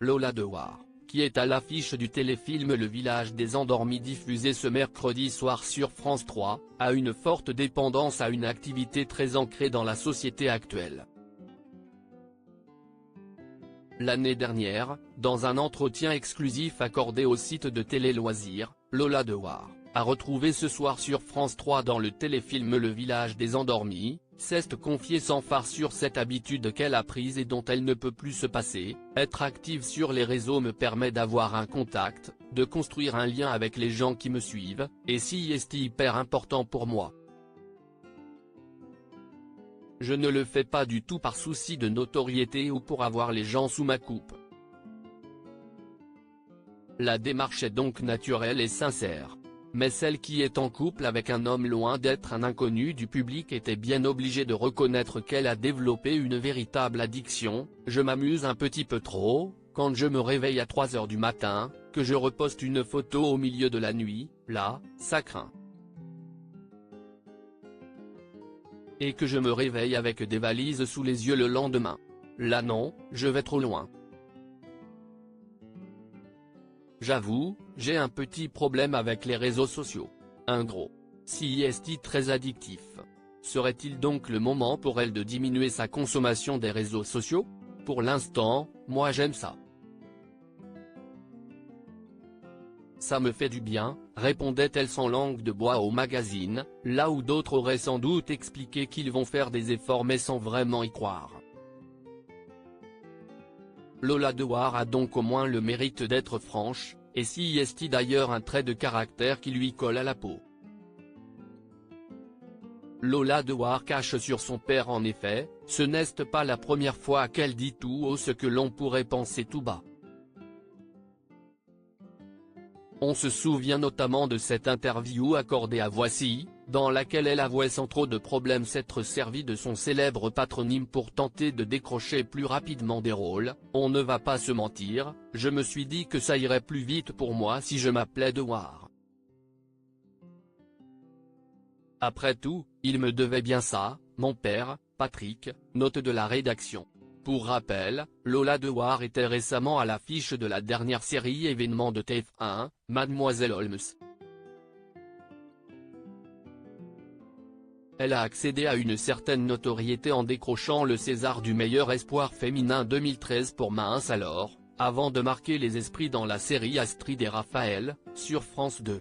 Lola Dewar, qui est à l'affiche du téléfilm Le Village des Endormis diffusé ce mercredi soir sur France 3, a une forte dépendance à une activité très ancrée dans la société actuelle. L'année dernière, dans un entretien exclusif accordé au site de télé-loisirs, Lola Dewar a retrouvé Ce Soir sur France 3 dans le téléfilm Le Village des Endormis, s'est confiée sans phare sur cette habitude qu'elle a prise et dont elle ne peut plus se passer. Être active sur les réseaux me permet d'avoir un contact, de construire un lien avec les gens qui me suivent, et c'est hyper important pour moi. Je ne le fais pas du tout par souci de notoriété ou pour avoir les gens sous ma coupe. La démarche est donc naturelle et sincère. Mais celle qui est en couple avec un homme loin d'être un inconnu du public était bien obligée de reconnaître qu'elle a développé une véritable addiction. Je m'amuse un petit peu trop, quand je me réveille à 3 h du matin, que je reposte une photo au milieu de la nuit, là, ça craint. Et que je me réveille avec des valises sous les yeux le lendemain. Là non, je vais trop loin. J'avoue, j'ai un petit problème avec les réseaux sociaux. Un gros. C'est très addictif. Serait-il donc le moment pour elle de diminuer sa consommation des réseaux sociaux? Pour l'instant, moi j'aime ça. Ça me fait du bien, répondait-elle sans langue de bois au magazine, là où d'autres auraient sans doute expliqué qu'ils vont faire des efforts mais sans vraiment y croire. Lola Dewar a donc au moins le mérite d'être franche, et c'est d'ailleurs un trait de caractère qui lui colle à la peau. Lola Dewar cache sur son père en effet, ce n'est pas la première fois qu'elle dit tout haut ce que l'on pourrait penser tout bas. On se souvient notamment de cette interview accordée à Voici, dans laquelle elle avouait sans trop de problèmes s'être servie de son célèbre patronyme pour tenter de décrocher plus rapidement des rôles. On ne va pas se mentir, je me suis dit que ça irait plus vite pour moi si je m'appelais Dewar. Après tout, il me devait bien ça, mon père, Patrick, note de la rédaction. Pour rappel, Lola Dewar était récemment à l'affiche de la dernière série événement de TF1, Mademoiselle Holmes. Elle a accédé à une certaine notoriété en décrochant le César du meilleur espoir féminin 2013 pour Mince alors, avant de marquer les esprits dans la série Astrid et Raphaël, sur France 2.